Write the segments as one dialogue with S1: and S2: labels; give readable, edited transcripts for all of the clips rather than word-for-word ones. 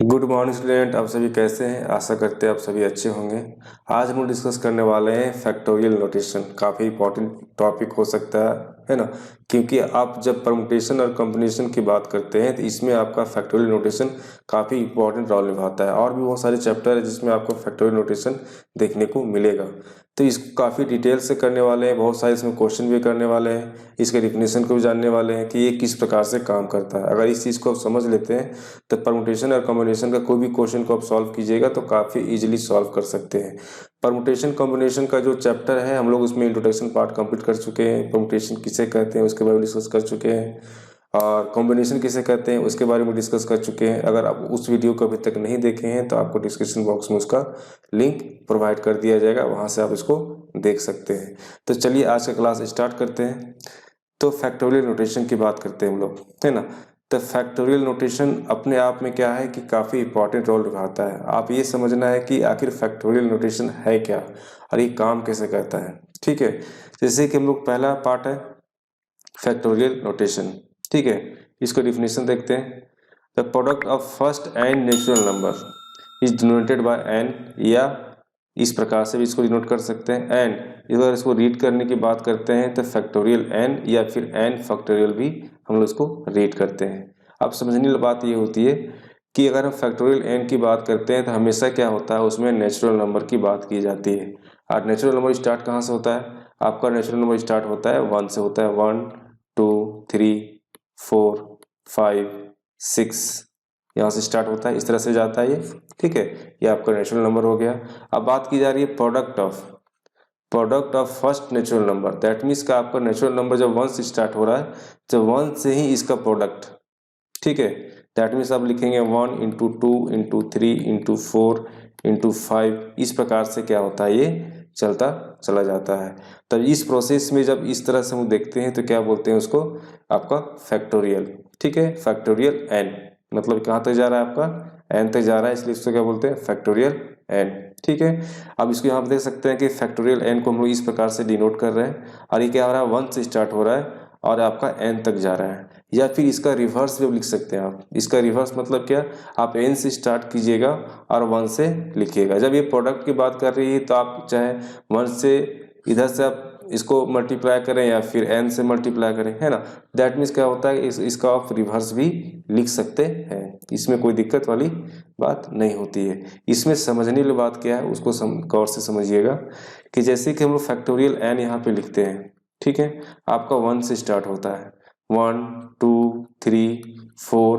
S1: Good morning student, आप सभी कैसे हैं। आशा करते हैं आप सभी अच्छे होंगे। आज हम लोग डिस्कस करने वाले हैं फैक्टोरियल नोटेशन। काफ़ी इंपॉर्टेंट टॉपिक हो सकता है ना, क्योंकि आप जब परमुटेशन और कॉम्बिनेशन की बात करते हैं तो इसमें आपका फैक्टोरियल नोटेशन काफ़ी इंपॉर्टेंट रोल निभाता है। और भी बहुत सारे चैप्टर है जिसमें आपको फैक्टोरियल नोटेशन देखने को मिलेगा। तो इसको काफ़ी डिटेल से करने वाले हैं, बहुत सारे इसमें क्वेश्चन भी करने वाले हैं, इसके डिफिनेशन को भी जानने वाले हैं कि ये किस प्रकार से काम करता है। अगर इस चीज़ को आप समझ लेते हैं तो परमुटेशन और कॉम्बिनेशन का कोई भी क्वेश्चन को आप सॉल्व कीजिएगा तो काफ़ी इजीली सॉल्व कर सकते हैं। परमुटेशन कॉम्बिनेशन का जो चैप्टर है हम लोग उसमें इंट्रोडक्शन पार्ट कंप्लीट कर चुके हैं। परमुटेशन किसे कहते हैं उसके बारे में डिस्कस कर चुके हैं, और कॉम्बिनेशन किसे कहते हैं उसके बारे में डिस्कस कर चुके हैं। अगर आप उस वीडियो को अभी तक नहीं देखे हैं तो आपको डिस्क्रिप्शन बॉक्स में उसका लिंक प्रोवाइड कर दिया जाएगा, वहाँ से आप इसको देख सकते हैं। तो चलिए आज का क्लास स्टार्ट करते हैं। तो फैक्टोरियल नोटेशन की बात करते हैं हम लोग, है ना। तो फैक्टोरियल नोटेशन अपने आप में क्या है कि काफ़ी इंपॉर्टेंट रोल निभाता है। आप ये समझना है कि आखिर फैक्टोरियल नोटेशन है क्या और ये काम कैसे करता है। ठीक है, जैसे कि हम लोग पहला पार्ट है फैक्टोरियल नोटेशन। ठीक है, इसको डिफिनेशन देखते हैं। The product of first and natural number is denoted by n, या इस प्रकार से भी इसको डिनोट कर सकते हैं। एंड अगर इसको रीड करने की बात करते हैं तो फैक्टोरियल एन या फिर एन फैक्टोरियल भी हम लोग इसको रीड करते हैं। अब समझने वाली बात ये होती है कि अगर हम फैक्टोरियल एन की बात करते हैं तो हमेशा क्या होता है उसमें नेचुरल नंबर की बात की जाती है। और नेचुरल नंबर स्टार्ट कहाँ से होता है? आपका नेचुरल नंबर स्टार्ट होता है 1 से होता है। 1 2 3 4 5 6 यहाँ से स्टार्ट होता है, इस तरह से जाता है ये। ठीक है, ये आपका नेचुरल नंबर हो गया। अब बात की जा रही है product of first natural number. That means का आपका नेचुरल नंबर जब 1 से स्टार्ट हो रहा है तो 1 से ही इसका प्रोडक्ट। ठीक है, दैट मीन्स आप लिखेंगे 1 इंटू 2 इंटू 3 इंटू 4 इंटू 5, इस प्रकार से क्या होता है ये चलता चला जाता है। तब इस प्रोसेस में जब इस तरह से हम देखते हैं तो क्या बोलते हैं उसको, आपका फैक्टोरियल। ठीक है, फैक्टोरियल एन मतलब कहाँ तक जा रहा है आपका एन तक जा रहा है, इसलिए इसको क्या बोलते हैं फैक्टोरियल एन। ठीक है, अब इसको यहाँ पे देख सकते हैं कि फैक्टोरियल एन को हम लोग इस प्रकार से डिनोट कर रहे हैं, और ये क्या हो रहा है 1 से स्टार्ट हो रहा है और आपका एन तक जा रहा है। या फिर इसका रिवर्स भी लिख सकते हैं आप। इसका रिवर्स मतलब क्या, आप एन से स्टार्ट कीजिएगा और 1 से लिखिएगा। जब ये प्रोडक्ट की बात कर रही है तो आप चाहे 1 से इधर से आप इसको मल्टीप्लाई करें या फिर एन से मल्टीप्लाई करें, है ना। दैट मीन्स क्या होता है इसका आप रिवर्स भी लिख सकते हैं, इसमें कोई दिक्कत वाली बात नहीं होती है। इसमें समझने वाली बात क्या है उसको गौर से समझिएगा कि जैसे कि हम लोग फैक्टोरियल एन यहाँ पे लिखते हैं। ठीक है, आपका 1 से स्टार्ट होता है, 1 2 3 4,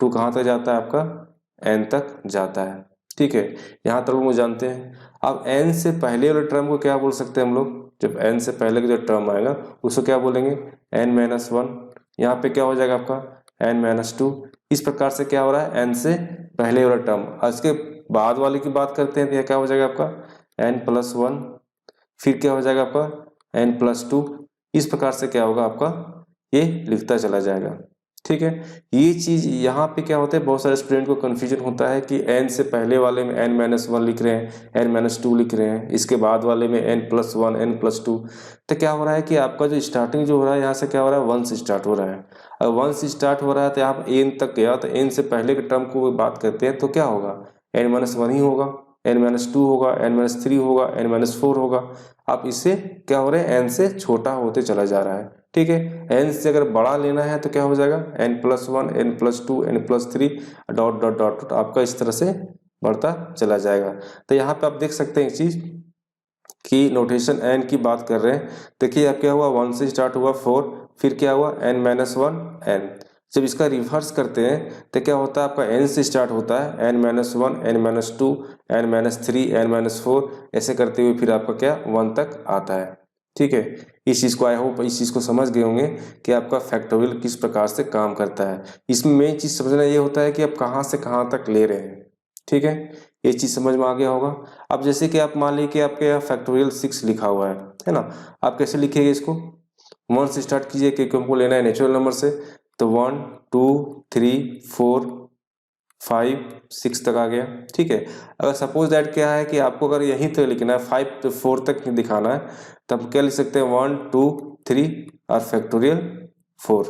S1: 2 कहाँ तक जाता है आपका एन तक जाता है। ठीक है, यहाँ तक लोग जानते हैं। अब एन से पहले वाले टर्म को क्या बोल सकते हैं हम लोग, जब एन से पहले का जो टर्म आएगा उसको क्या बोलेंगे एन माइनस 1। यहाँ पे क्या हो जाएगा आपका एन माइनस 2। इस प्रकार से क्या हो रहा है एन से पहले वाला टर्म। इसके बाद वाले की बात करते हैं तो यह क्या हो जाएगा आपका एन प्लस 1, फिर क्या हो जाएगा आपका एन प्लस 2। इस प्रकार से क्या होगा आपका ये लिखता चला जाएगा। ठीक है, ये चीज यहाँ पे क्या होता है बहुत सारे स्टूडेंट को कंफ्यूजन होता है कि एन से पहले वाले में एन माइनस 1 लिख रहे हैं, एन माइनस 2 लिख रहे हैं, इसके बाद वाले में एन प्लस 1 एन प्लस 2। तो क्या हो रहा है कि आपका जो स्टार्टिंग जो हो रहा है यहाँ से क्या हो रहा है 1 से स्टार्ट हो रहा है। अगर 1 से स्टार्ट हो रहा है तो आप एन तक गया तो एन से पहले के टर्म को बात करते हैं तो क्या होगा एन माइनस 1 ही होगा, एन माइनस 2 होगा, एन माइनस 3 होगा, एन माइनस 4 होगा। आप इससे क्या हो रहे हैं एन से छोटा होते चला जा रहा है। ठीक है, एन से अगर बड़ा लेना है तो क्या हो जाएगा n plus 1 n plus 2 n plus 3 dot dot dot आपका इस तरह से बढ़ता चला जाएगा। तो यहाँ पे आप देख सकते हैं एक चीज कि नोटेशन एन की बात कर रहे हैं। देखिए अब क्या हुआ 1 से स्टार्ट हुआ 4, फिर क्या हुआ एन माइनस 1 एन। जब इसका रिवर्स करते हैं तो क्या होता है आपका एन से स्टार्ट होता है n minus 1 n minus 2 n minus 3 n minus 4, ऐसे करते हुए फिर आपका क्या 1 तक आता है। ठीक है, इस चीज़ को आई होप इस चीज़ को समझ गए होंगे कि आपका फैक्टोरियल किस प्रकार से काम करता है। इसमें मेन चीज़ समझना ये होता है कि आप कहाँ से कहाँ तक ले रहे हैं। ठीक है, ये चीज़ समझ में आ गया होगा। अब जैसे कि आप मान लीजिए कि आपके यहाँ फैक्टोरियल 6 लिखा हुआ है ना। आप कैसे लिखेंगे इसको 1 से स्टार्ट कीजिए क्योंकि हमको लेना है नेचुरल नंबर से। तो 1 2 3 4 5 6 तक आ गया। ठीक है, अगर सपोज दैट क्या है कि आपको अगर यहीं तक लिखना है 5 to 4 तक दिखाना है तब क्या लिख सकते हैं 1 2 3 और फैक्टोरियल 4।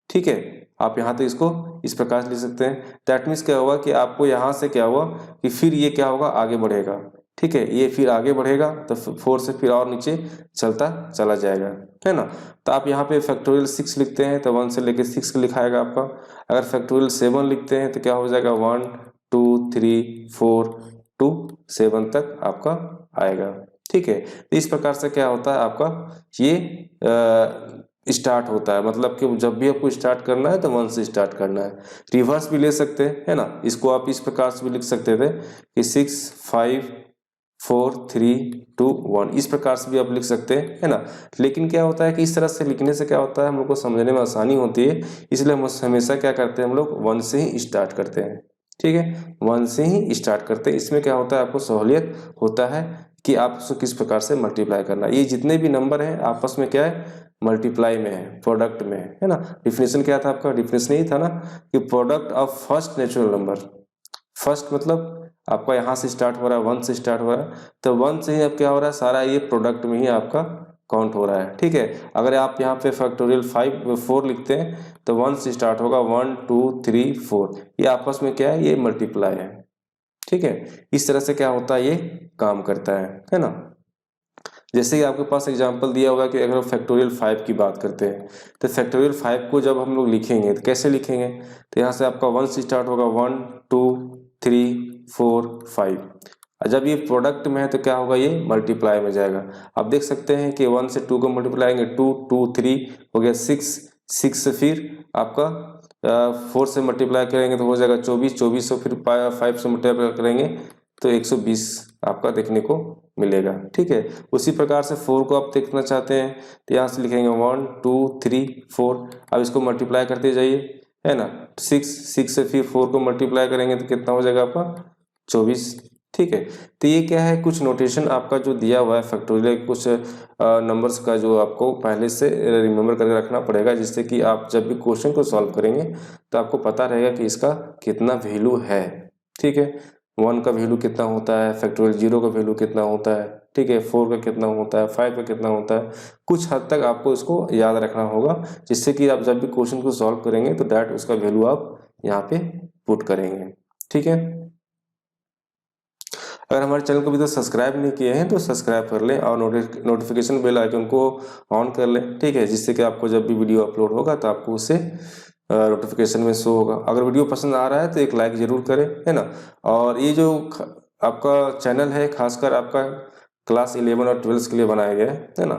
S1: ठीक है, आप यहाँ तक इसको इस प्रकार से लिख सकते हैं। दैट मीन्स क्या हुआ कि आपको यहाँ से क्या हुआ कि फिर ये क्या होगा, आगे बढ़ेगा, ठीक है, ये फिर आगे बढ़ेगा तो 4 से फिर और नीचे चलता चला जाएगा, है ना। तो आप यहाँ पे फैक्टोरियल 6 लिखते हैं तो 1 से लेकर 6 लिखाएगा आपका। अगर फैक्टोरियल 7 लिखते हैं तो क्या हो जाएगा, 1 2 3 4 टू 7 तक आपका आएगा, ठीक है। तो इस प्रकार से क्या होता है आपका ये स्टार्ट होता है, मतलब कि जब भी आपको स्टार्ट करना है तो 1 से स्टार्ट करना है। रिवर्स भी ले सकते हैं, है ना, इसको आप इस प्रकार से भी लिख सकते थे कि 6 5 4 3 2 1, इस प्रकार से भी आप लिख सकते हैं, है ना। लेकिन क्या होता है कि इस तरह से लिखने से क्या होता है, हम लोग को समझने में आसानी होती है, इसलिए हम हमेशा क्या करते हैं, हम लोग 1 से ही स्टार्ट करते हैं, ठीक है, 1 से ही स्टार्ट करते हैं। इसमें क्या होता है, आपको सहूलियत होता है कि आप उसको किस प्रकार से मल्टीप्लाई करना है। ये जितने भी नंबर हैं आपस में क्या है, मल्टीप्लाई में है, प्रोडक्ट में है ना। डिफिनेशन क्या था आपका, डिफिनेशन यही था ना कि product of first natural number, first मतलब आपका यहाँ से स्टार्ट हो रहा है, 1 से स्टार्ट हो रहा है, तो 1 से ही अब क्या हो रहा है, सारा ये प्रोडक्ट में ही आपका काउंट हो रहा है, ठीक है। अगर आप यहाँ पे फैक्टोरियल 4 लिखते हैं तो 1 से स्टार्ट होगा, 1 2 3 4, ये आपस में क्या है, ये मल्टीप्लाई है, ठीक है। इस तरह से क्या होता है, ये काम करता है ना। जैसे कि आपके पास एग्जांपल दिया होगा कि अगर फैक्टोरियल 5 की बात करते हैं तो फैक्टोरियल 5 को जब हम लोग लिखेंगे तो कैसे लिखेंगे, तो यहाँ से आपका 1 से स्टार्ट होगा, 1 2 3 4 5, जब ये प्रोडक्ट में है तो क्या होगा, ये मल्टीप्लाई में जाएगा। आप देख सकते हैं कि 1 से 2 को मल्टीप्लाई करेंगे, 2 2 3 हो गया 6 से फिर आपका 4 से मल्टीप्लाई करेंगे तो हो जाएगा 24, 24 से फिर 5 से मल्टीप्लाई करेंगे तो 120 आपका देखने को मिलेगा, ठीक है। उसी प्रकार से 4 को आप देखना चाहते हैं तो यहाँ से लिखेंगे 1 2 3 4, अब इसको मल्टीप्लाई करते जाइए, है ना। 6 से फिर 4 को मल्टीप्लाई करेंगे तो कितना हो जाएगा आपका 24, ठीक है। तो ये क्या है, कुछ नोटेशन आपका जो दिया हुआ है फैक्टोरियल, कुछ नंबर्स का जो आपको पहले से रिमेम्बर करके रखना पड़ेगा, जिससे कि आप जब भी क्वेश्चन को सॉल्व करेंगे तो आपको पता रहेगा कि इसका कितना वैल्यू है, ठीक है। 1 का वैल्यू कितना होता है, फैक्टोरियल 0 का वैल्यू कितना होता है, ठीक है, 4 का कितना होता है, 5 का कितना होता है, कुछ हद तक आपको इसको याद रखना होगा, जिससे कि आप जब भी क्वेश्चन को सॉल्व करेंगे तो डायरेक्ट उसका वैल्यू आप यहाँ पे पुट करेंगे, ठीक है। अगर हमारे चैनल को अभी तक सब्सक्राइब नहीं किए हैं तो सब्सक्राइब कर लें और नोटिफिकेशन बेल आइकन को ऑन कर लें, ठीक है, जिससे कि आपको जब भी वीडियो अपलोड होगा तो आपको उससे नोटिफिकेशन में शो होगा। अगर वीडियो पसंद आ रहा है तो एक लाइक जरूर करें, है ना। और ये जो आपका चैनल है खासकर आपका क्लास 11 और 12 के लिए बनाया गया है ना।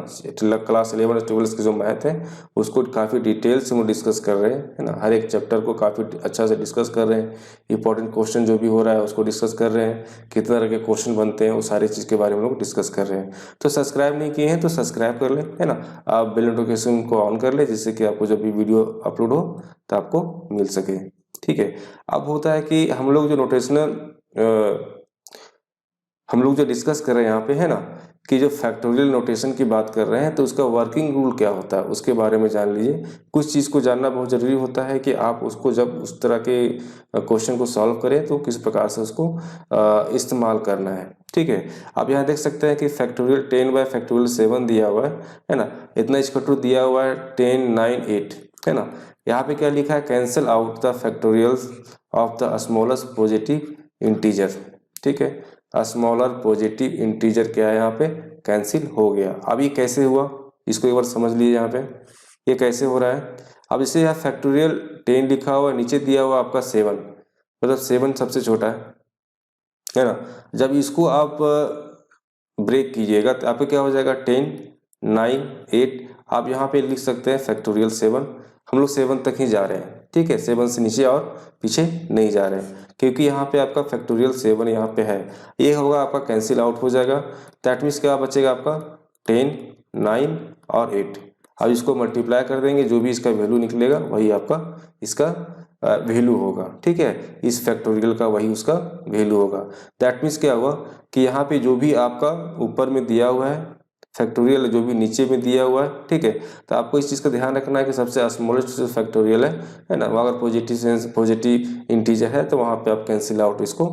S1: क्लास 11 और 12 के जो मैथ है उसको काफ़ी डिटेल से हम डिस्कस कर रहे हैं, है ना। हर एक चैप्टर को काफ़ी अच्छा से डिस्कस कर रहे हैं, इंपॉर्टेंट क्वेश्चन जो भी हो रहा है उसको डिस्कस कर रहे हैं, कितने तरह के क्वेश्चन बनते हैं, वो सारी चीज़ के बारे में लोग डिस्कस कर रहे हैं। तो सब्सक्राइब नहीं किए हैं तो सब्सक्राइब कर लें, है ना। आप बेल नोटिफिकेशन को ऑन कर लें, जिससे कि आपको जब भी वीडियो अपलोड हो तो आपको मिल सके, ठीक है। अब होता है कि हम लोग जो डिस्कस कर रहे हैं यहाँ पे, है ना, कि जो फैक्टोरियल नोटेशन की बात कर रहे हैं तो उसका वर्किंग रूल क्या होता है उसके बारे में जान लीजिए। कुछ चीज़ को जानना बहुत ज़रूरी होता है कि आप उसको जब उस तरह के क्वेश्चन को सॉल्व करें तो किस प्रकार से उसको इस्तेमाल करना है, ठीक है। आप यहाँ देख सकते हैं कि फैक्टोरियल 10 बाय फैक्टोरियल 7 दिया हुआ है ना, इतना इक्वल दिया हुआ है 10 9 8, है ना। यहाँ पे क्या लिखा है, cancel out the factorials of the smallest positive integer, ठीक है। स्मॉलर पॉजिटिव इंटीजर क्या है, यहाँ पे कैंसिल हो गया। अब ये कैसे हुआ इसको एक बार समझ लीजिए, यहाँ पे ये कैसे हो रहा है। अब इसे यहाँ फैक्टोरियल 10 लिखा हुआ, नीचे दिया हुआ आपका 7, मतलब 7 सबसे छोटा है ना। जब इसको आप ब्रेक कीजिएगा तो आपको क्या हो जाएगा, 10 9 8, आप यहाँ पे लिख सकते हैं फैक्टोरियल 7। हम लोग 7 तक ही जा रहे हैं, ठीक है, 7 से नीचे और पीछे नहीं जा रहे हैं, क्योंकि यहाँ पे आपका फैक्टोरियल 7 यहाँ पे है। ये होगा आपका कैंसिल आउट हो जाएगा। दैट मीन्स क्या बचेगा आपका 10 9 और 8। अब इसको मल्टीप्लाई कर देंगे, जो भी इसका वैल्यू निकलेगा वही आपका इसका वैल्यू होगा, ठीक है। इस फैक्टोरियल का वही उसका वैल्यू होगा। दैट मीन्स क्या हुआ कि यहाँ पे जो भी आपका ऊपर में दिया हुआ है फैक्टोरियल, जो भी नीचे में दिया हुआ है, ठीक है, तो आपको इस चीज़ का ध्यान रखना है कि सबसे स्मॉलेस्ट फैक्टोरियल है ना। अगर पॉजिटिव इंटीजर है तो वहाँ पे आप कैंसिल आउट इसको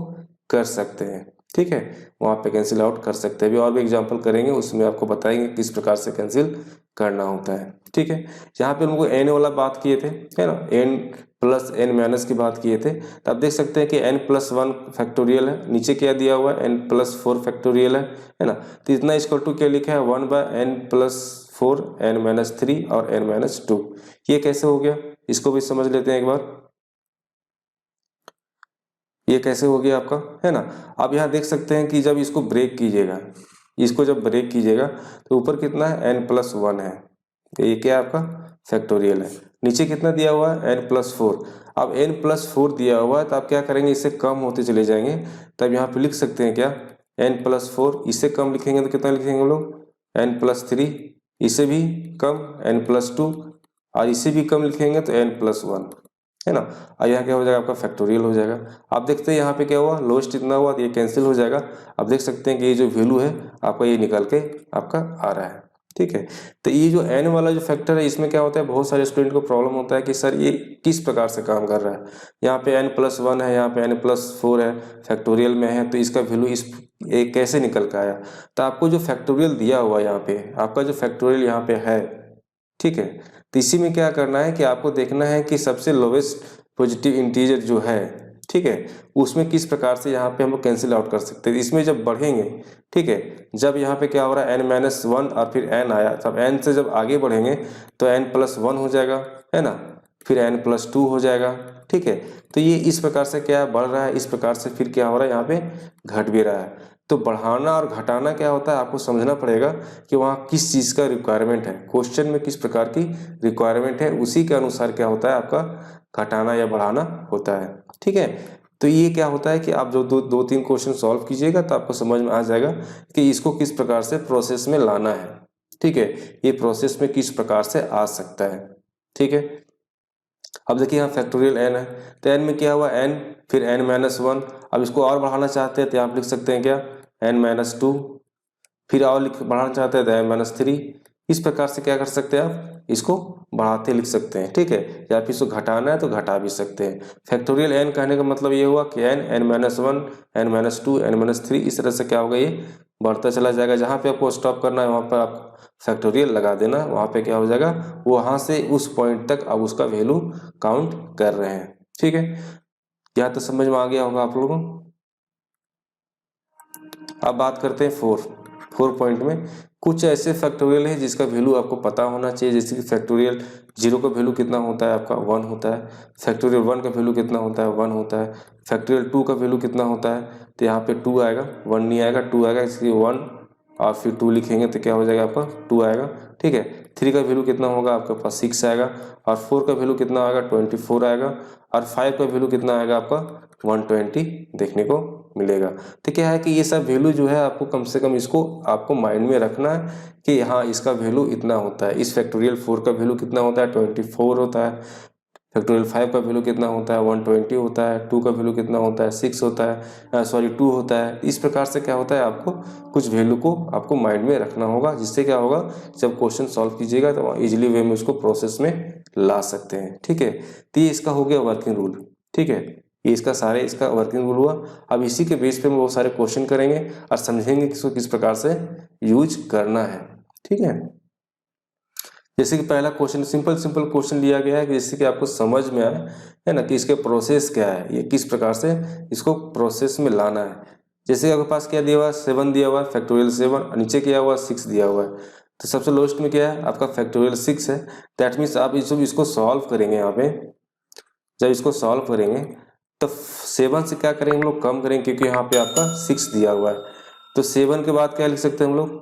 S1: कर सकते हैं, ठीक है, वहाँ पे कैंसिल आउट कर सकते हैं। अभी और भी एग्जांपल करेंगे, उसमें आपको बताएंगे किस प्रकार से कैंसिल करना होता है। ठीक है, यहाँ पे हम लोग एन वाला बात किए थे, है ना, एन प्लस एन माइनस की बात किए थे। तो आप देख सकते हैं कि एन प्लस वन फैक्टोरियल है, नीचे क्या दिया हुआ है, एन प्लस फोर फैक्टोरियल है ना। तो इतना इक्वल टू क्या लिखा है, one by n plus four n minus three और एन माइनस टू। ये कैसे हो गया, इसको भी समझ लेते हैं एक बार। ये कैसे हो गया आपका, है ना। आप यहाँ देख सकते हैं कि जब इसको ब्रेक कीजिएगा, इसको जब ब्रेक कीजिएगा तो ऊपर कितना है, एन प्लस वन है, तो ये क्या आपका फैक्टोरियल है। नीचे कितना दिया हुआ है, एन प्लस फोर। अब एन प्लस फोर दिया हुआ है तो आप क्या करेंगे, इससे कम होते चले जाएंगे। तब यहाँ पे लिख सकते हैं क्या, एन प्लस फोर, इससे कम लिखेंगे तो कितना लिखेंगे हम लोग, एन प्लस थ्री, इससे भी कम एन प्लस टू, और इससे भी कम लिखेंगे तो एन प्लस वन, है ना। और यहाँ क्या हो जाएगा, आपका फैक्टोरियल हो जाएगा। आप देखते हैं यहाँ पे क्या हुआ, लोएस्ट इतना हुआ तो ये कैंसिल हो जाएगा। आप देख सकते हैं कि ये जो वैल्यू है आपका ये निकल के आपका आ रहा है। ठीक है, तो ये जो एन वाला जो फैक्टर है, इसमें क्या होता है, बहुत सारे स्टूडेंट को प्रॉब्लम होता है कि सर ये किस प्रकार से काम कर रहा है। यहाँ पे एन प्लस वन है, यहाँ पे एन प्लस फोर है, फैक्टोरियल में है, तो इसका वैल्यू इस एक कैसे निकल के आया। तो आपको जो फैक्टोरियल दिया हुआ यहाँ पे, आपका जो फैक्टोरियल यहाँ पे है, ठीक है, तो इसी में क्या करना है कि आपको देखना है कि सबसे लोवेस्ट पॉजिटिव इंटीजर जो है, ठीक है, उसमें किस प्रकार से यहाँ पे हम लोग कैंसिल आउट कर सकते हैं। इसमें जब बढ़ेंगे, ठीक है, जब यहाँ पे क्या हो रहा है, एन माइनस वन और फिर एन आया, तब एन से जब आगे बढ़ेंगे तो एन प्लस वन हो जाएगा, है ना, फिर एन प्लस टू हो जाएगा। ठीक है, तो ये इस प्रकार से क्या बढ़ रहा है, इस प्रकार से फिर क्या हो रहा है, यहाँ पे घट भी रहा है। तो बढ़ाना और घटाना क्या होता है, आपको समझना पड़ेगा कि वहाँ किस चीज़ का रिक्वायरमेंट है, क्वेश्चन में किस प्रकार की रिक्वायरमेंट है, उसी के अनुसार क्या होता है, आपका घटाना या बढ़ाना होता है। ठीक है, तो ये क्या होता है कि आप जो दो तीन क्वेश्चन सॉल्व कीजिएगा तो आपको समझ में आ जाएगा कि इसको किस प्रकार से प्रोसेस में लाना है। ठीक है, ये प्रोसेस में किस प्रकार से आ सकता है। ठीक है, अब देखिए यहाँ फैक्टोरियल एन है, तो एन में क्या हुआ, एन फिर एन माइनस वन। अब इसको और बढ़ाना चाहते हैं तो आप लिख सकते हैं क्या, एन माइनस टू, फिर और बढ़ाना चाहते हैं तो एन माइनस थ्री। इस प्रकार से क्या कर सकते हैं, आप इसको बढ़ाते लिख सकते हैं। ठीक है, या फिर इसको घटाना है तो घटा भी सकते हैं। फैक्टोरियल एन कहने का मतलब ये हुआ कि n, n minus one, n minus two, n minus three, इस तरह से क्या होगा, ये बढ़ता चला जाएगा। जहाँ पे आपको स्टॉप करना है वहाँ पर आप फैक्टोरियल लगा देना, वहाँ पे क्या हो जाएगा, वहाँ से उस पॉइंट तक आप उसका वैल्यू काउंट कर रहे हैं। ठीक है, यहाँ तो समझ में आ गया होगा आप लोगों को। अब बात करते हैं फोर पॉइंट में कुछ ऐसे फैक्टोरियल है जिसका वैल्यू आपको पता होना चाहिए। जैसे कि फैक्टोरियल जीरो का वैल्यू कितना होता है, आपका वन होता है। फैक्टोरियल वन का वैल्यू कितना होता है, वन होता है। फैक्टोरियल टू का वैल्यू कितना होता है, तो यहाँ पे टू आएगा, वन नहीं आएगा, टू आएगा, इसलिए वन और फिर टू लिखेंगे तो क्या हो जाएगा, आपका टू आएगा। ठीक है, थ्री का वैल्यू कितना होगा, आपके पास सिक्स आएगा, और फोर का वैल्यू कितना आएगा, 24 आएगा, और फाइव का वैल्यू कितना आएगा, आपका 120 देखने को मिलेगा। तो क्या है कि ये सब वैल्यू जो है आपको कम से कम इसको आपको माइंड में रखना है कि हाँ इसका वैल्यू इतना होता है। इस फैक्टोरियल फोर का वैल्यू कितना होता है, 24 होता है। फैक्टोरियल फाइव का वैल्यू कितना होता है, 120 होता है। टू का वैल्यू कितना होता है, 6 होता है, सॉरी 2 होता है। इस प्रकार से क्या होता है, आपको कुछ वैल्यू को आपको माइंड में रखना होगा, जिससे क्या होगा, जब क्वेश्चन सॉल्व कीजिएगा तो इजीली वे में उसको प्रोसेस में ला सकते हैं। ठीक है, तो ये इसका हो गया वर्किंग रूल। ठीक है, ये इसका वर्किंग रूल हुआ। अब इसी के बेस पे हम बहुत सारे क्वेश्चन करेंगे और समझेंगे कि इसको किस प्रकार से यूज करना है। ठीक है, जैसे कि पहला क्वेश्चन सिंपल क्वेश्चन लिया गया है कि जैसे कि आपको समझ में आए, है ना, कि इसके प्रोसेस क्या है, ये किस प्रकार से इसको प्रोसेस में लाना है। जैसे आपके पास क्या दिया हुआ है, 7 दिया हुआ है, फैक्टोरियल 7, नीचे क्या हुआ, 6 दिया हुआ है। तो सबसे लोएस्ट में क्या है, आपका फैक्टोरियल 6 है। दैट मीन्स आप इसको सॉल्व करेंगे। यहाँ पे जब इसको सॉल्व करेंगे तो 7 से क्या करेंगे हम लोग, कम करेंगे, क्योंकि यहाँ पे आपका 6 दिया हुआ है। तो 7 के बाद क्या लिख सकते हैं हम लोग,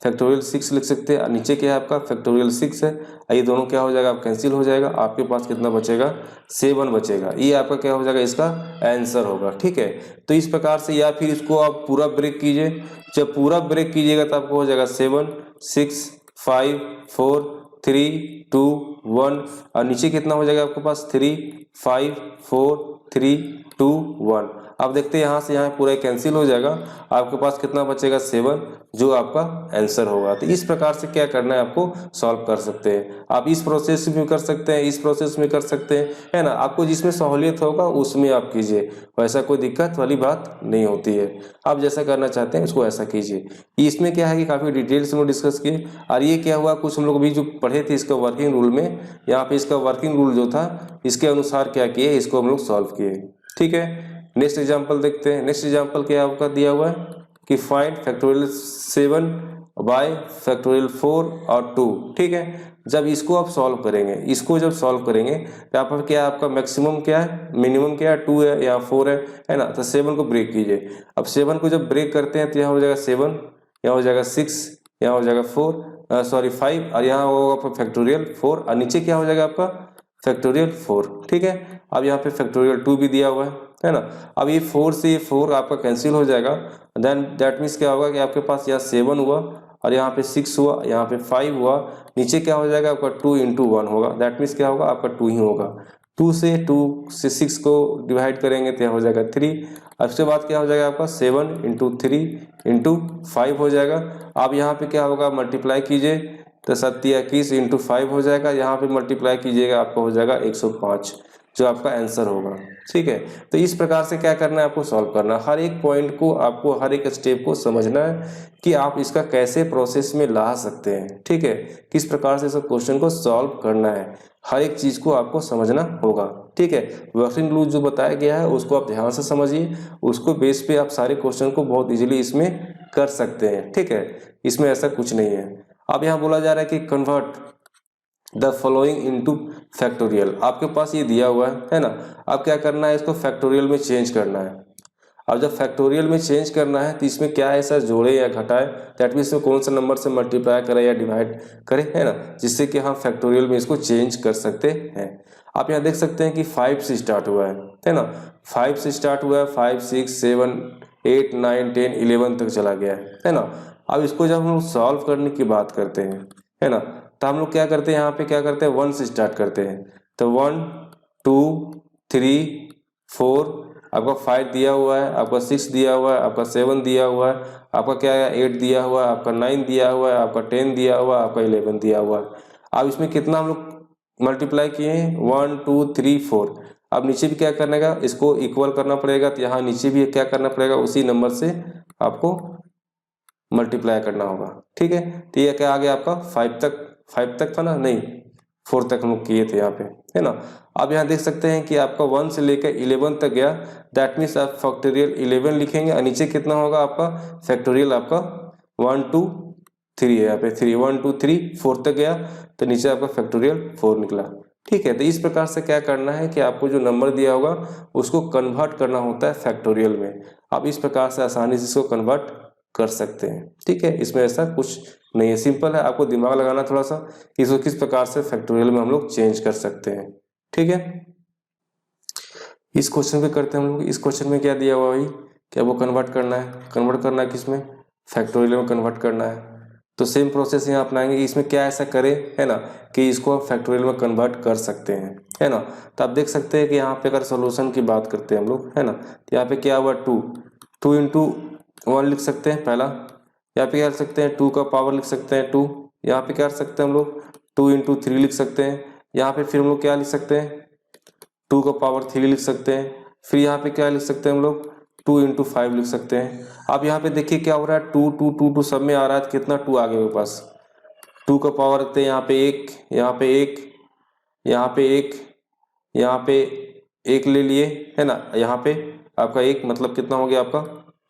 S1: फैक्टोरियल 6 लिख सकते हैं। नीचे क्या है, आपका फैक्टोरियल 6 है। ये दोनों क्या हो जाएगा, आप कैंसिल हो जाएगा। आपके पास कितना बचेगा, 7 बचेगा। ये आपका क्या हो जाएगा, इसका आंसर होगा। ठीक है, तो इस प्रकार से, या फिर इसको आप पूरा ब्रेक कीजिए। जब पूरा ब्रेक कीजिएगा तो आपको हो जाएगा 7 6 5 4 3 2 1, और नीचे कितना हो जाएगा आपके पास, 3 5 4 3 2 1। अब देखते हैं यहाँ से यहाँ पूरा कैंसिल हो जाएगा, आपके पास कितना बचेगा 7, जो आपका आंसर होगा। तो इस प्रकार से क्या करना है आपको सॉल्व कर सकते हैं। आप इस प्रोसेस में कर सकते हैं, इस प्रोसेस में कर सकते हैं, है ना। आपको जिसमें सहूलियत होगा उसमें आप कीजिए, वैसा कोई दिक्कत वाली बात नहीं होती है। आप जैसा करना चाहते हैं उसको ऐसा कीजिए। इसमें क्या है कि काफ़ी डिटेल्स में डिस्कस किए। और ये क्या हुआ, कुछ हम लोग भी जो पढ़े थे इसका वर्किंग रूल में, यहाँ पे इसका वर्किंग रूल जो था इसके अनुसार क्या किए, इसको हम लोग सॉल्व किए। ठीक है, नेक्स्ट एग्जांपल देखते हैं। नेक्स्ट एग्जांपल क्या आपका दिया हुआ है कि फाइंड फैक्टोरियल 7 बाय फैक्टोरियल 4 और 2। ठीक है, जब इसको आप सॉल्व करेंगे, इसको जब सॉल्व करेंगे तो यहाँ पर क्या आपका मैक्सिमम क्या है, मिनिमम क्या है, 2 है या 4 है ना। तो 7 को ब्रेक कीजिए। अब 7 को जब ब्रेक करते हैं तो यहाँ हो जाएगा 7, यहाँ हो जाएगा 6, यहाँ हो जाएगा 5 और यहाँ होगा फैक्टोरियल 4 और नीचे क्या हो जाएगा आपका फैक्टोरियल 4। ठीक है, अब यहाँ पे फैक्टोरियल 2 भी दिया हुआ है ना। अब ये 4 से ये 4 आपका कैंसिल हो जाएगा। देन दैट मीन्स क्या होगा कि आपके पास यहाँ 7 हुआ और यहाँ पे 6 हुआ, यहाँ पे 5 हुआ, नीचे क्या हो जाएगा आपका 2 × 1 होगा। दैट मीन्स क्या होगा आपका 2 ही होगा। 2 से 6 को डिवाइड करेंगे तो यहाँ हो जाएगा 3। अब उसके बाद क्या हो जाएगा आपका 7 × 3 × 5 हो जाएगा। अब यहाँ पे क्या होगा मल्टीप्लाई कीजिए तो 7 21 × 5 हो जाएगा। यहाँ पे मल्टीप्लाई कीजिएगा आपका हो जाएगा 105, जो आपका आंसर होगा। ठीक है, तो इस प्रकार से क्या करना है आपको सॉल्व करना है। हर एक पॉइंट को आपको, हर एक स्टेप को समझना है कि आप इसका कैसे प्रोसेस में ला सकते हैं। ठीक है, किस प्रकार से सब क्वेश्चन को सॉल्व करना है, हर एक चीज को आपको समझना होगा। ठीक है, वर्किंग रूल जो बताया गया है उसको आप ध्यान से समझिए, उसको बेस पे आप सारे क्वेश्चन को बहुत इजीली इसमें कर सकते हैं। ठीक है, इसमें ऐसा कुछ नहीं है। अब यहाँ बोला जा रहा है कि convert the following into factorial. आपके पास ये दिया हुआ है ना। अब क्या करना है, इसको फैक्टोरियल में चेंज करना है। अब जब फैक्टोरियल में चेंज करना है तो इसमें क्या ऐसा जोड़े या घटाए, दैट मीन्स में कौन सा नंबर से मल्टीप्लाई करें या डिवाइड करें, है ना, जिससे कि हम फैक्टोरियल में इसको चेंज कर सकते हैं। आप यहाँ देख सकते हैं कि 5 से स्टार्ट हुआ है ना। 5 से स्टार्ट हुआ है, 5 6 7 8 9 10 11 तक चला गया है ना। अब इसको जब हम लोग सॉल्व करने की बात करते हैं, है ना, तो हम लोग क्या करते हैं, यहाँ पे क्या करते हैं 1 से स्टार्ट करते हैं। तो 1 2 3 4, आपका 5 दिया हुआ है, आपका 6 दिया हुआ है, आपका 7 दिया हुआ है, आपका क्या है 8 दिया हुआ है, आपका 9 दिया हुआ है, आपका 10 दिया हुआ है, आपका 11 दिया हुआ है। अब इसमें कितना हम लोग मल्टीप्लाई किए हैं 1 2 3 4। अब नीचे भी क्या करने का, इसको इक्वल करना पड़ेगा, तो यहाँ नीचे भी क्या करना पड़ेगा, उसी नंबर से आपको मल्टीप्लाई करना होगा। ठीक है, तो ये क्या आ गया आपका 5 तक था ना, नहीं 4 तक हम लोग किए थे यहाँ पे, है ना। अब यहाँ देख सकते हैं कि आपका 1 से लेकर 11 तक गया, दैट मीन्स आप फैक्टोरियल 11 लिखेंगे और नीचे कितना होगा आपका फैक्टोरियल आपका 1 2 3 है, यहाँ पे 3 1 2 3 4 तक गया, तो नीचे आपका फैक्टोरियल 4 निकला। ठीक है, तो इस प्रकार से क्या करना है कि आपको जो नंबर दिया होगा उसको कन्वर्ट करना होता है फैक्टोरियल में। आप इस प्रकार से आसानी से इसको कन्वर्ट कर सकते हैं। ठीक है, इसमें ऐसा कुछ नहीं है, सिंपल है, आपको दिमाग लगाना थोड़ा सा कि इसको किस प्रकार से फैक्टोरियल में हम लोग चेंज कर सकते हैं। ठीक है, इस क्वेश्चन पे करते हैं हम लोग। इस क्वेश्चन में क्या दिया हुआ भाई, क्या वो कन्वर्ट करना है किसमें, फैक्टोरियल में कन्वर्ट करना है। तो सेम प्रोसेस यहाँ अपनाएंगे कि इसमें क्या ऐसा करें, है ना, कि इसको हम फैक्टोरियल में कन्वर्ट कर सकते हैं, है ना। तो आप देख सकते हैं कि यहाँ पे अगर सोल्यूशन की बात करते हैं हम लोग, है ना, तो यहाँ पे क्या हुआ 2 × 1 लिख सकते हैं पहला। यहाँ पे क्या कर सकते हैं 2 का पावर लिख सकते हैं 2। यहाँ पे क्या कर सकते हैं हम लोग 2 × 3 लिख सकते हैं। यहाँ पे फिर हम लोग क्या लिख सकते हैं 2 का पावर 3 लिख सकते हैं। फिर यहाँ पे क्या लिख सकते हैं हम लोग 2 × 5 लिख सकते हैं। अब यहाँ पे देखिए क्या हो रहा है 2 2 2 2 सब में आ रहा है, कितना 2 आ गया मेरे पास। 2 का पावर रखते हैं यहाँ पे 1, यहाँ पे 1, यहाँ पे 1, यहाँ पे 1 ले लिए, है ना। यहाँ पे आपका 1 मतलब कितना हो गया आपका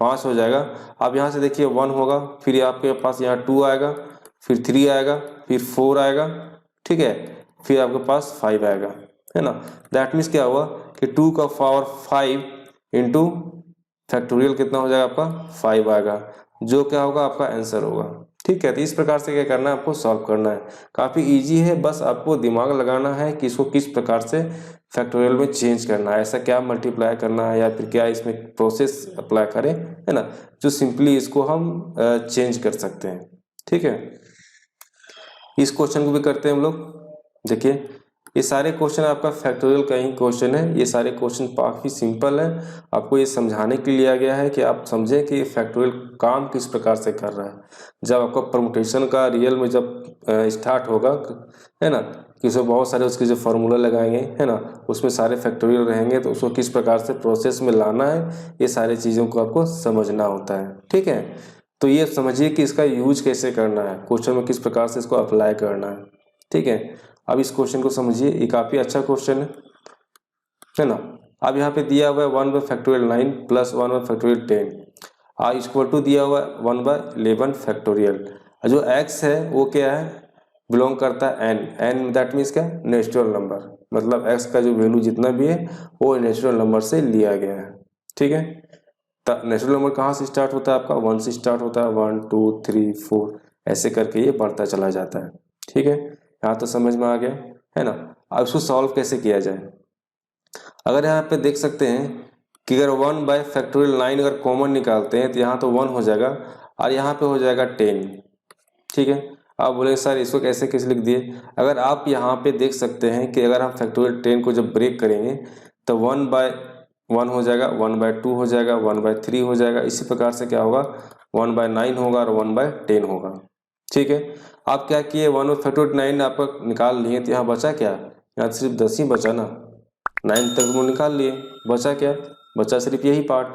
S1: 5 हो जाएगा। अब यहाँ से देखिए 1 होगा, फिर आपके पास यहाँ 2 आएगा, फिर 3 आएगा, फिर 4 आएगा, ठीक है, फिर आपके पास 5 आएगा, है ना। दैट मीन्स क्या हुआ कि 2 का पावर 5 इंटू फैक्टोरियल कितना हो जाएगा आपका 5 आएगा, जो क्या होगा आपका आंसर होगा। ठीक है, तो इस प्रकार से क्या करना है आपको सॉल्व करना है। काफ़ी इजी है, बस आपको दिमाग लगाना है कि इसको किस प्रकार से फैक्टोरियल में चेंज करना है, ऐसा क्या मल्टीप्लाई करना है या फिर क्या इसमें प्रोसेस अप्लाई करें, है ना, जो सिंपली इसको हम चेंज कर सकते हैं। ठीक है, इस क्वेश्चन को भी करते हैं हम लोग। देखिए ये सारे क्वेश्चन आपका फैक्टोरियल का ही क्वेश्चन है। ये सारे क्वेश्चन काफ़ी सिंपल है, आपको ये समझाने के लिए लिया गया है कि आप समझें कि फैक्टोरियल काम किस प्रकार से कर रहा है। जब आपका परमुटेशन का रियल में जब स्टार्ट होगा, है ना, कि उसमें बहुत सारे उसके जो फार्मूला लगाएंगे, है ना, उसमें सारे फैक्टोरियल रहेंगे, तो उसको किस प्रकार से प्रोसेस में लाना है, ये सारी चीज़ों को आपको समझना होता है। ठीक है, तो ये समझिए कि इसका यूज कैसे करना है, क्वेश्चन में किस प्रकार से इसको अप्लाई करना है। ठीक है, अब इस क्वेश्चन को समझिए, ये काफ़ी अच्छा क्वेश्चन है ना। अब यहाँ पे दिया हुआ है 1/9 प्लस 1/10 इक्वल टू दिया हुआ है 1/11 फैक्टोरियल। जो x है वो क्या है, बिलोंग करता है n दैट मीन्स क्या, नेचुरल नंबर, मतलब x का जो वैल्यू जितना भी है वो नेचुरल नंबर से लिया गया है। ठीक है, नेचुरल नंबर कहाँ से स्टार्ट होता है आपका, 1 से स्टार्ट होता है, 1 2 3 4 ऐसे करके ये बढ़ता चला जाता है। ठीक है, यहाँ तो समझ में आ गया, है ना। अब इसको सॉल्व कैसे किया जाए, अगर यहाँ पे देख सकते हैं कि अगर 1/9 अगर कॉमन निकालते हैं तो यहाँ तो 1 हो जाएगा और यहाँ पे हो जाएगा 10। ठीक है, आप बोले सर इसको कैसे कैसे लिख दिए, अगर आप यहाँ पे देख सकते हैं कि अगर हम फैक्टोरियल 10 को जब ब्रेक करेंगे तो 1/1 हो जाएगा, 1/2 हो जाएगा, 1/3 हो जाएगा, इसी प्रकार से क्या होगा 1/9 होगा और 1/10 होगा। ठीक है, आप क्या किए 1/9 आप निकाल लिए तो यहाँ बचा क्या, यहाँ सिर्फ 10 ही बचा ना, 9 तक वो निकाल लिए, बचा क्या, बचा सिर्फ यही पार्ट,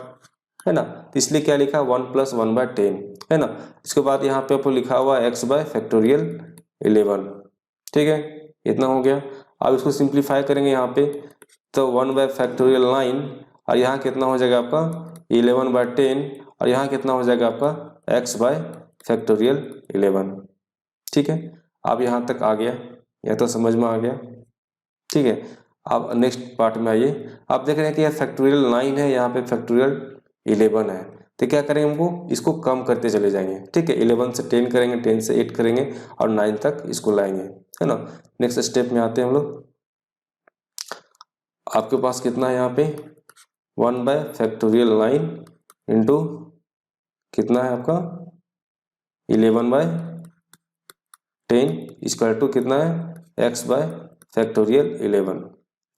S1: है ना। तो इसलिए क्या लिखा 1 + 1/10, है ना। इसके बाद यहाँ पे आपको लिखा हुआ x/11। ठीक है, इतना हो गया। अब इसको सिंप्लीफाई करेंगे यहाँ पे तो 1/9 और यहाँ कितना हो जाएगा आपका 11/10 और यहाँ कितना हो जाएगा आपका x/11। ठीक है, अब यहाँ तक आ गया, यह तो समझ में आ गया। ठीक है, अब नेक्स्ट पार्ट में आइए, आप देख रहे हैं कि यह फैक्टोरियल 9 है, यहाँ पे फैक्टोरियल 11 है, तो क्या करेंगे हमको इसको कम करते चले जाएंगे। ठीक है, 11 से 10 करेंगे, 10 से 8 करेंगे और 9 तक इसको लाएंगे, है ना। नेक्स्ट स्टेप में आते हैं हम लोग, आपके पास कितना है यहाँ पे 1/9 इंटू कितना है आपका 11/10 इक्वल टू कितना है x/11।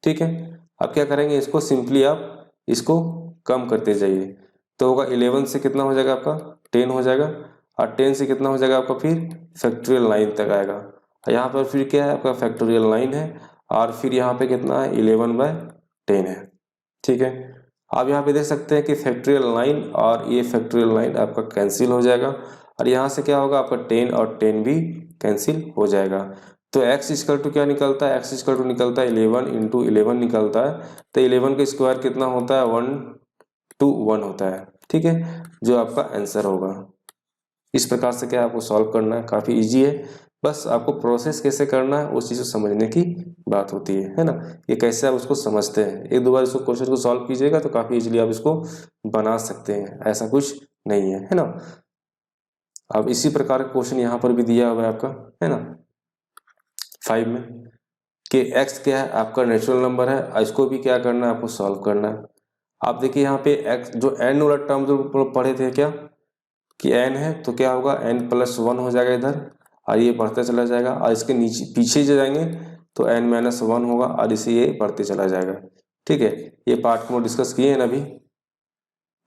S1: ठीक है, अब क्या करेंगे इसको सिंपली आप इसको कम करते जाइए, तो होगा 11 से कितना हो जाएगा आपका 10 हो जाएगा और 10 से कितना हो जाएगा आपका फिर फैक्टोरियल 9 तक आएगा, यहाँ पर फिर क्या है आपका फैक्टोरियल 9 है और फिर यहाँ पे कितना है 11/10 है। ठीक है, आप यहाँ पे देख सकते हैं कि फैक्टोरियल 9 और ये फैक्टोरियल 9 आपका कैंसिल हो जाएगा और यहाँ से क्या होगा आपका 10 और 10 भी कैंसिल हो जाएगा। तो x इक्वल टू क्या निकलता है, x इक्वल टू निकलता है 11 इंटू 11 निकलता है, तो 11 का स्क्वायर कितना होता है 121 होता है। ठीक है, जो आपका आंसर होगा। इस प्रकार से क्या आपको सॉल्व करना है, काफ़ी इजी है, बस आपको प्रोसेस कैसे करना है उस चीज़ को समझने की बात होती है ना। ये कैसे आप उसको समझते हैं, एक दो बार इसको क्वेश्चन को सॉल्व कीजिएगा तो काफ़ी इजीली आप इसको बना सकते हैं, ऐसा कुछ नहीं है ना। अब इसी प्रकार का क्वेश्चन यहाँ पर भी दिया हुआ है आपका, है ना 5 में, कि x क्या है आपका नेचुरल नंबर है, इसको भी क्या करना है आपको सॉल्व करना है। आप देखिए यहाँ पे x जो n वाला टर्म जो पढ़े थे क्या कि n है तो क्या होगा n+1 हो जाएगा इधर और ये बढ़ता चला जाएगा और इसके नीचे पीछे जो जाएंगे तो n-1 होगा और इसे ये बढ़ते चला जाएगा। ठीक है, ये पार्ट को डिस्कस किए हैं ना अभी,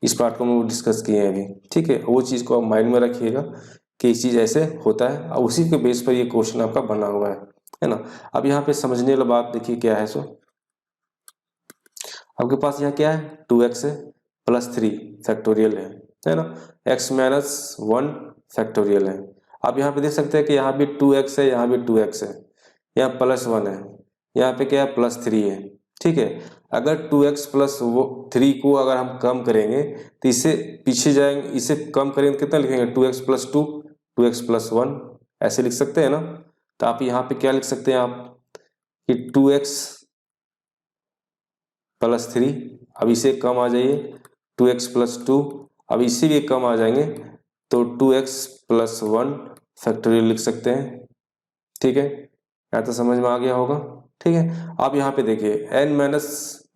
S1: इस पार्ट को हम डिस्कस किए हैं अभी। ठीक है, वो चीज़ को आप माइंड में रखिएगा कि इस चीज़ ऐसे होता है और उसी के बेस पर ये क्वेश्चन आपका बना हुआ है ना। अब यहाँ पे समझने वाला बात देखिए क्या है, सो आपके पास यहाँ क्या है 2x है +3 फैक्टोरियल है ना, x-1 फैक्टोरियल है। आप यहाँ पे देख सकते हैं कि यहाँ भी 2x है, यहाँ भी 2x है, यहाँ +1 है, यहाँ पे क्या है +3 है। ठीक है, अगर 2x + 3 को अगर हम कम करेंगे तो इससे पीछे जाएंगे, इसे कम करेंगे तो कितना लिखेंगे 2x + 2 2x + 1 ऐसे लिख सकते हैं ना। तो आप यहाँ पे क्या लिख सकते हैं आप कि 2x + 3, अब इसे कम आ जाइए 2x + 2, अब इसे भी कम आ जाएंगे तो 2x + 1 फैक्टोरियल लिख सकते हैं। ठीक है, यहाँ तो समझ में आ गया होगा। ठीक है, आप यहाँ पे देखिए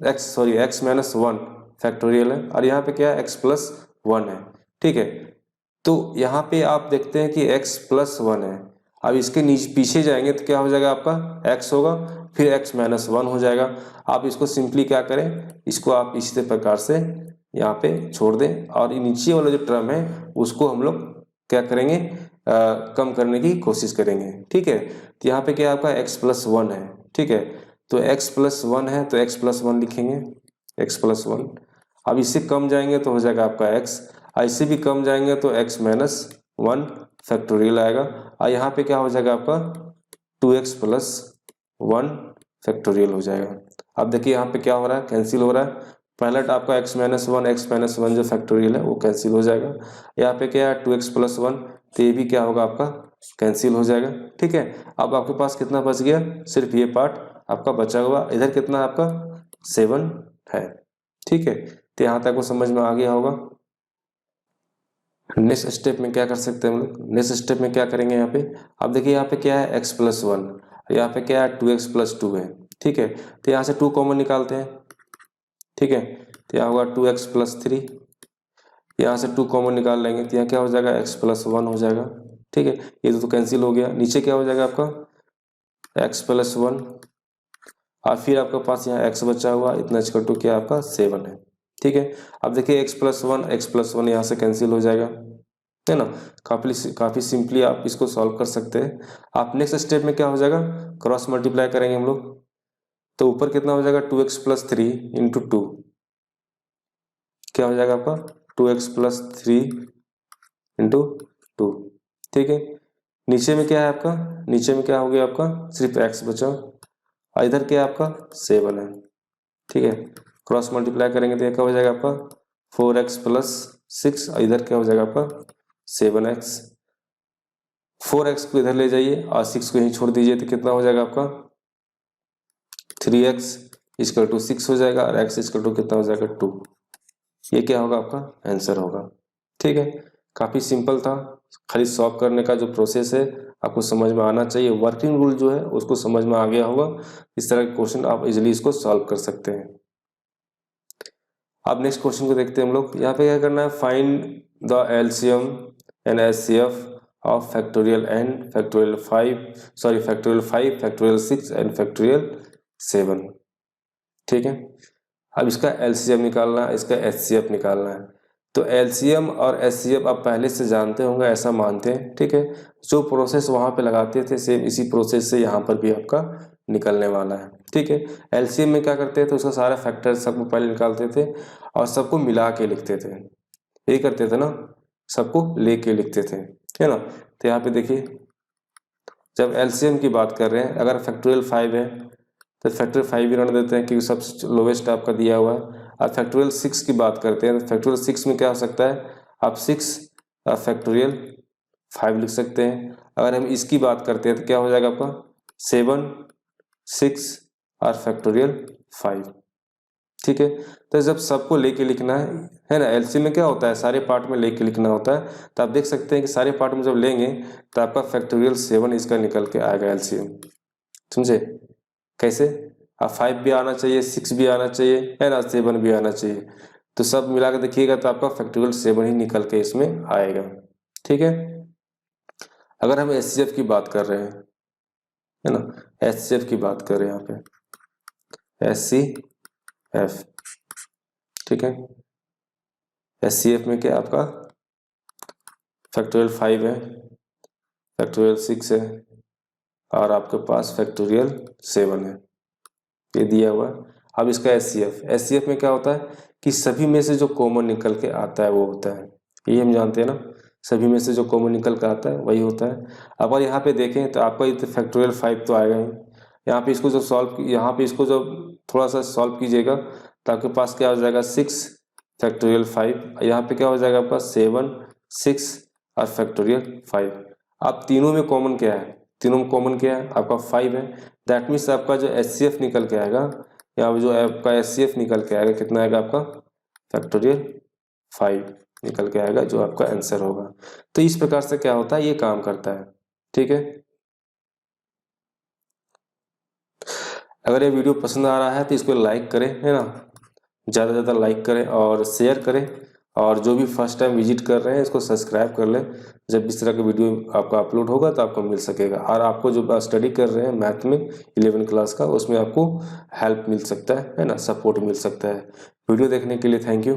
S1: x-1 फैक्टोरियल है और यहाँ पे क्या है x + 1 है। ठीक है, तो यहाँ पे आप देखते हैं कि x + 1 है, अब इसके नीचे पीछे जाएंगे तो क्या हो जाएगा आपका x होगा फिर x माइनस वन हो जाएगा। आप इसको सिंपली क्या करें, इसको आप इसी प्रकार से यहाँ पे छोड़ दें और नीचे वाला जो टर्म है उसको हम लोग क्या करेंगे, कम करने की कोशिश करेंगे। ठीक है, तो यहाँ पे क्या आपका x प्लस वन है। ठीक है, तो x प्लस वन है तो x प्लस वन लिखेंगे, x प्लस वन। अब इससे कम जाएंगे तो हो जाएगा आपका x, ऐसे भी कम जाएंगे तो x माइनस वन फैक्टोरियल आएगा। और यहाँ पे क्या हो जाएगा आपका 2x प्लस वन फैक्टोरियल हो जाएगा। अब देखिए यहाँ पे क्या हो रहा है, कैंसिल हो रहा है। पहला तो आपका x माइनस वन जो फैक्टोरियल है वो कैंसिल हो जाएगा। यहाँ पे क्या है 2x प्लस वन, तो ये भी क्या होगा आपका कैंसिल हो जाएगा। ठीक है, अब आपके पास कितना बच गया, सिर्फ ये पार्ट आपका बचा हुआ। इधर कितना आपका 7 है। ठीक है, तो यहाँ तक वो समझ में आ गया होगा। नेक्स्ट स्टेप में क्या कर सकते हैं हम लोग, नेक्स्ट स्टेप में क्या करेंगे यहाँ पे, अब देखिए यहाँ पे क्या है x प्लस वन, यहाँ पे क्या है 2x प्लस टू है। ठीक है, तो यहाँ से 2 कॉमन निकालते हैं। ठीक है, तो यहाँ होगा 2x प्लस थ्री, यहाँ से 2 कॉमन निकाल लेंगे तो यहाँ क्या हो जाएगा x प्लस वन हो जाएगा। ठीक है, ये तो कैंसिल हो गया। नीचे क्या हो जाएगा आपका x प्लस वन और फिर आपके पास यहाँ x बचा हुआ, इतना इक्वल टू क्या आपका 7 है। ठीक है, अब देखिए x प्लस वन यहाँ से कैंसिल हो जाएगा, है ना। काफ़ी सिंपली आप इसको सॉल्व कर सकते हैं। आप नेक्स्ट स्टेप में क्या हो जाएगा, क्रॉस मल्टीप्लाई करेंगे हम लोग, तो ऊपर कितना हो जाएगा 2x plus three into two, क्या हो जाएगा आपका 2x plus three into two. ठीक है, नीचे में क्या है आपका, नीचे में क्या हो गया आपका सिर्फ x बचा और इधर क्या है आपका 7 है। ठीक है, क्रॉस मल्टीप्लाई करेंगे तो क्या हो जाएगा आपका 4x प्लस सिक्स और इधर क्या हो जाएगा आपका 7x। 4x को इधर ले जाइए और 6 को यहीं छोड़ दीजिए तो कितना हो जाएगा आपका 3x इक्वल टू 6 हो जाएगा और x इक्वल टू कितना हो जाएगा 2। ये क्या होगा आपका आंसर होगा। ठीक है, काफ़ी सिंपल था, खाली सॉल्व करने का जो प्रोसेस है आपको समझ में आना चाहिए। वर्किंग रूल जो है उसको समझ में आ गया होगा, इस तरह के क्वेश्चन आप इजीली इसको सॉल्व कर सकते हैं। अब नेक्स्ट क्वेश्चन को देखते हैं हम लोग। यहाँ पे क्या करना है, find the LCM and HCF of factorial n factorial 5 factorial 6 and factorial 7। ठीक है, अब इसका एलसीएम निकालना है, इसका एचसीएफ निकालना है। तो एलसीएम और एचसीएफ आप पहले से जानते होंगे, ऐसा मानते हैं। ठीक है, जो प्रोसेस वहाँ पे लगाते थे सेम इसी प्रोसेस से यहाँ पर भी आपका निकलने वाला है। ठीक है, एलसीएम में क्या करते थे, तो उसका सारा फैक्टर सबको पहले निकालते थे और सबको मिला के लिखते थे। यही करते थे ना, सबको ले के लिखते थे, है ना। तो यहाँ पे देखिए जब एलसीएम की बात कर रहे हैं, अगर फैक्टोरियल 5 है तो फैक्टोरियल 5 भी रहने देते हैं क्योंकि सबसे लोवेस्ट आपका दिया हुआ है। और फैक्टोरियल 6 की बात करते हैं तो फैक्टोरियल 6 में क्या हो सकता है, आप 6 फैक्टोरियल 5 लिख सकते हैं। अगर हम इसकी बात करते हैं तो क्या हो जाएगा आपका 7 6 और फैक्टोरियल 5। ठीक है, तो जब सबको लेके लिखना है ना, एलसीएम में क्या होता है सारे पार्ट में लेके लिखना होता है। तो आप देख सकते हैं कि सारे पार्ट में जब लेंगे तो आपका फैक्टोरियल 7 इसका निकल के आएगा एलसीएम। समझे कैसे, अब 5 भी आना चाहिए, 6 भी आना चाहिए, है ना, 7 भी आना चाहिए। तो सब मिला के देखिएगा तो आपका फैक्टोरियल 7 ही निकल के इसमें आएगा। ठीक है, अगर हम एचसीएफ की बात कर रहे हैं, है ना, एचसीएफ की बात कर रहे हैं यहाँ पे एचसीएफ। ठीक है, एचसीएफ में क्या आपका फैक्टोरियल 5 है, फैक्टोरियल 6 है और आपके पास फैक्टोरियल 7 है, ये दिया हुआ है। अब इसका एचसीएफ में क्या होता है कि सभी में से जो कॉमन निकल के आता है वो होता है, ये हम जानते हैं ना, सभी में से जो कॉमन निकल के आता है वही होता है। अगर यहाँ पे देखें तो आपका ये फैक्टोरियल 5 तो आएगा ही। यहाँ पे इसको जब यहाँ पे इसको जब थोड़ा सा सॉल्व कीजिएगा तो आपके पास क्या हो जाएगा 6 फैक्टोरियल 5, यहाँ पे क्या हो जाएगा आपका 7 6 और फैक्टोरियल 5। अब तीनों में कॉमन क्या है, तीनों में कॉमन क्या है आपका 5 है। दैट मीन्स आपका जो एचसीएफ निकल के आएगा, यहाँ पे जो आपका एचसीएफ निकल के आएगा कितना आएगा आपका फैक्टोरियल 5 निकल के आएगा, जो आपका आंसर होगा। तो इस प्रकार से क्या होता है, ये काम करता है। ठीक है, अगर ये वीडियो पसंद आ रहा है तो इसको लाइक करें, है ना, ज़्यादा से ज़्यादा लाइक करें और शेयर करें और जो भी फर्स्ट टाइम विजिट कर रहे हैं इसको सब्सक्राइब कर लें। जब इस तरह का वीडियो आपका अपलोड होगा तो आपको मिल सकेगा। और आपको जो स्टडी कर रहे हैं मैथ में 11 क्लास का, उसमें आपको हेल्प मिल सकता है ना, सपोर्ट मिल सकता है। वीडियो देखने के लिए थैंक यू।